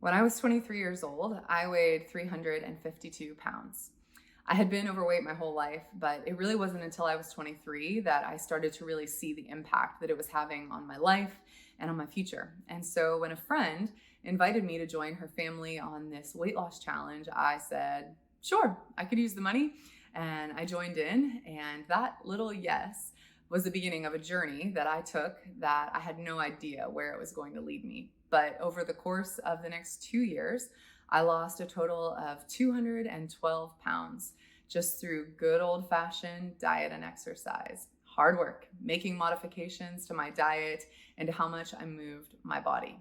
When I was 23 years old, I weighed 352 pounds. I had been overweight my whole life, but it really wasn't until I was 23 that I started to really see the impact that it was having on my life and on my future. And so when a friend invited me to join her family on this weight loss challenge, I said, sure, I could use the money. And I joined in, and that little yes was the beginning of a journey that I took that I had no idea where it was going to lead me. But over the course of the next 2 years, I lost a total of 212 pounds just through good old fashioned diet and exercise, hard work, making modifications to my diet and to how much I moved my body.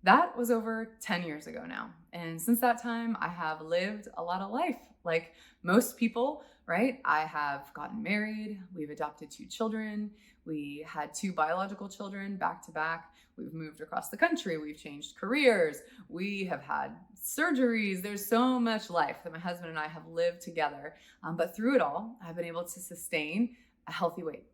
That was over 10 years ago now. And since that time, I have lived a lot of life. Like most people, right? I have gotten married. We've adopted 2 children. We had 2 biological children back to back. We've moved across the country. We've changed careers. We have had surgeries. There's so much life that my husband and I have lived together. But through it all, I've been able to sustain a healthy weight.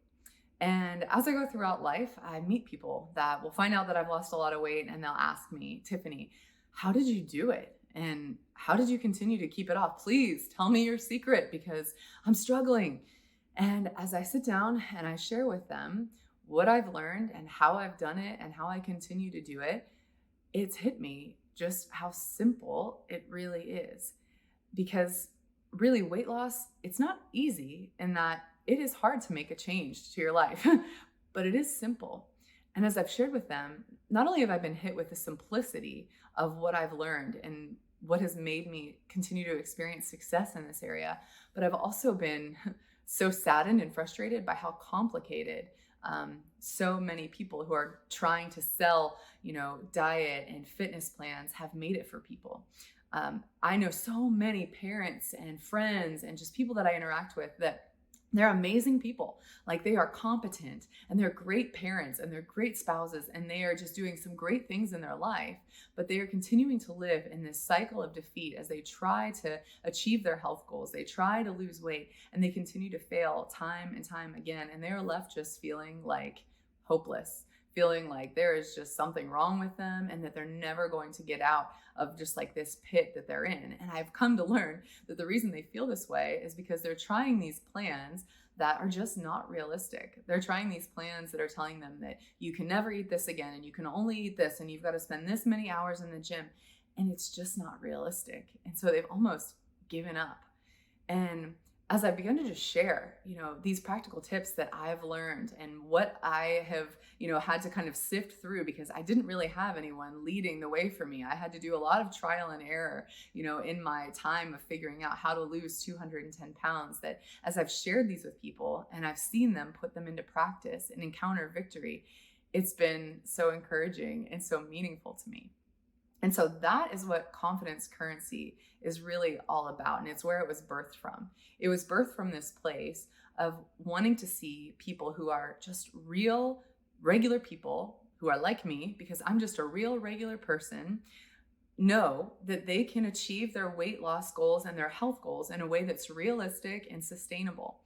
And as I go throughout life, I meet people that will find out that I've lost a lot of weight, and they'll ask me, Tiffany, how did you do it? And how did you continue to keep it off? Please tell me your secret because I'm struggling. And as I sit down and I share with them what I've learned and how I've done it and how I continue to do it, it's hit me just how simple it really is. Because really, weight loss, it's not easy in that it is hard to make a change to your life, but it is simple. And as I've shared with them, not only have I been hit with the simplicity of what I've learned and what has made me continue to experience success in this area, but I've also been so saddened and frustrated by how complicated so many people who are trying to sell, diet and fitness plans have made it for people. I know so many parents and friends and just people that I interact with that they're amazing people. Like they are competent and they're great parents and they're great spouses and they are just doing some great things in their life, but they are continuing to live in this cycle of defeat as they try to achieve their health goals. They try to lose weight and they continue to fail time and time again. And they are left just feeling like hopeless, feeling like there is just something wrong with them and that they're never going to get out of just like this pit that they're in. And I've come to learn that the reason they feel this way is because they're trying these plans that are just not realistic. They're trying these plans that are telling them that you can never eat this again and you can only eat this and you've got to spend this many hours in the gym, and it's just not realistic. And so they've almost given up. And as I begun to just share, these practical tips that I've learned and what I have, had to kind of sift through because I didn't really have anyone leading the way for me. I had to do a lot of trial and error, in my time of figuring out how to lose 210 pounds, that as I've shared these with people and I've seen them put them into practice and encounter victory, it's been so encouraging and so meaningful to me. And so that is what confidence currency is really all about. And it's where it was birthed from. It was birthed from this place of wanting to see people who are just real, regular people who are like me, because I'm just a real, regular person, know that they can achieve their weight loss goals and their health goals in a way that's realistic and sustainable.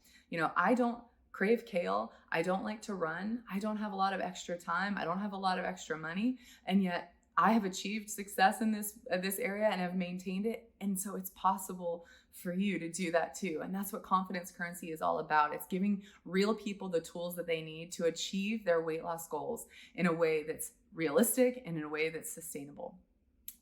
I don't crave kale. I don't like to run. I don't have a lot of extra time. I don't have a lot of extra money. And yet I have achieved success in this area and have maintained it. And so it's possible for you to do that too. And that's what confidence currency is all about. It's giving real people the tools that they need to achieve their weight loss goals in a way that's realistic and in a way that's sustainable.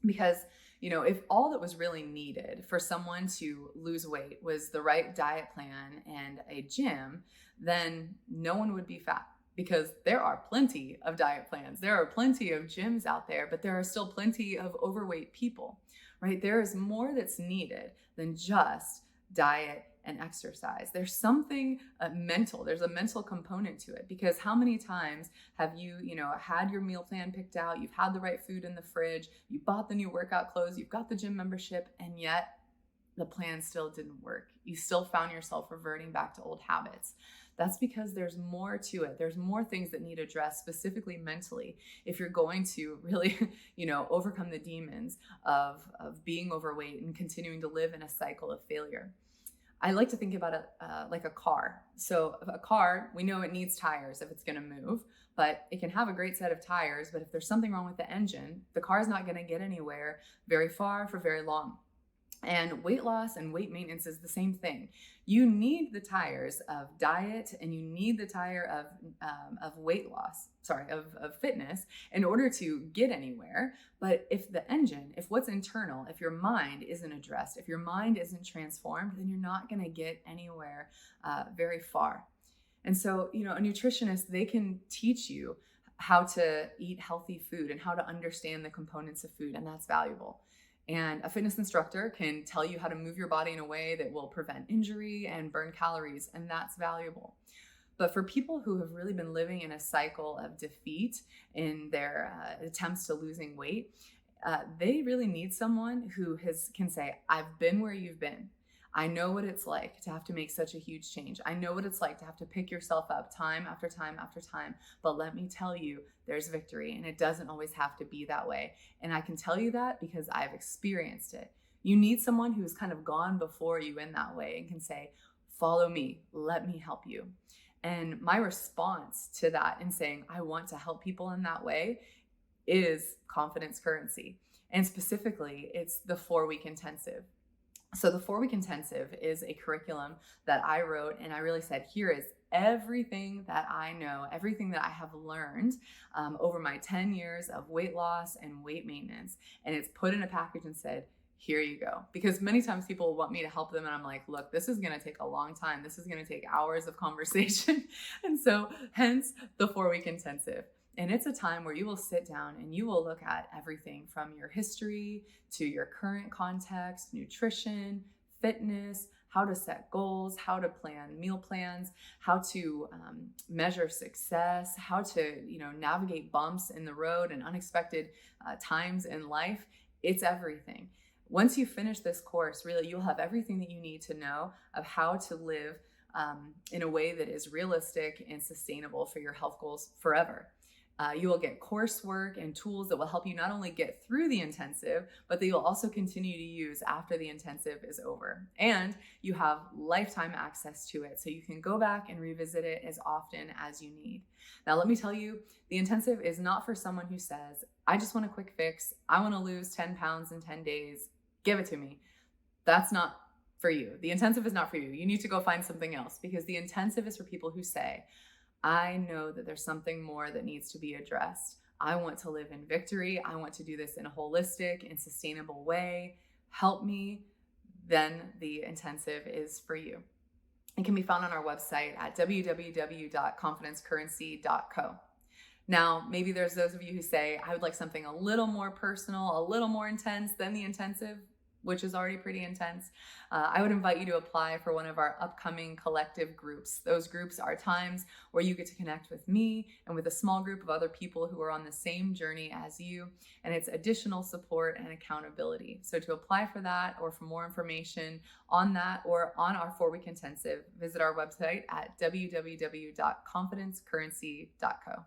Because, if all that was really needed for someone to lose weight was the right diet plan and a gym, then no one would be fat. Because there are plenty of diet plans, there are plenty of gyms out there, but there are still plenty of overweight people, right? There is more that's needed than just diet and exercise. There's something mental. There's a mental component to it, because how many times have you, had your meal plan picked out, you've had the right food in the fridge, you bought the new workout clothes, you've got the gym membership, and yet the plan still didn't work. You still found yourself reverting back to old habits. That's because there's more to it. There's more things that need addressed, specifically mentally, if you're going to really, overcome the demons of being overweight and continuing to live in a cycle of failure. I like to think about it like a car. So a car, we know it needs tires if it's going to move, but it can have a great set of tires. But if there's something wrong with the engine, the car is not going to get anywhere very far for very long. And weight loss and weight maintenance is the same thing. You need the tires of diet, and you need the tire of weight loss, of fitness, in order to get anywhere. But if the engine, if what's internal, if your mind isn't addressed, if your mind isn't transformed, then you're not going to get anywhere very far. And so, a nutritionist, they can teach you how to eat healthy food and how to understand the components of food, and that's valuable. And a fitness instructor can tell you how to move your body in a way that will prevent injury and burn calories, and that's valuable. But for people who have really been living in a cycle of defeat in their attempts to losing weight, they really need someone who can say, I've been where you've been. I know what it's like to have to make such a huge change. I know what it's like to have to pick yourself up time after time after time. But let me tell you, there's victory, and it doesn't always have to be that way. And I can tell you that because I've experienced it. You need someone who's kind of gone before you in that way and can say, follow me, let me help you. And my response to that in saying, I want to help people in that way, is Confidence Currency. And specifically, it's the 4-week intensive. So the 4-week intensive is a curriculum that I wrote, and I really said, here is everything that I know, everything that I have learned over my 10 years of weight loss and weight maintenance. And it's put in a package and said, here you go. Because many times people want me to help them, and I'm like, look, this is going to take a long time. This is going to take hours of conversation. And so hence the 4-week intensive. And it's a time where you will sit down and you will look at everything from your history to your current context, nutrition, fitness, how to set goals, how to plan meal plans, how to measure success, how to navigate bumps in the road and unexpected times in life. It's everything. Once you finish this course, really, you'll have everything that you need to know of how to live in a way that is realistic and sustainable for your health goals forever. You will get coursework and tools that will help you not only get through the intensive, but that you'll also continue to use after the intensive is over. And you have lifetime access to it, so you can go back and revisit it as often as you need. Now, let me tell you, the intensive is not for someone who says, I just want a quick fix. I want to lose 10 pounds in 10 days. Give it to me. That's not for you. The intensive is not for you. You need to go find something else, because the intensive is for people who say, I know that there's something more that needs to be addressed. I want to live in victory. I want to do this in a holistic and sustainable way. Help me. Then the intensive is for you. It can be found on our website at www.confidencecurrency.co. Now, maybe there's those of you who say, I would like something a little more personal, a little more intense than the intensive, which is already pretty intense. I would invite you to apply for one of our upcoming collective groups. Those groups are times where you get to connect with me and with a small group of other people who are on the same journey as you, and it's additional support and accountability. So to apply for that, or for more information on that, or on our 4-week intensive, visit our website at www.confidencecurrency.co.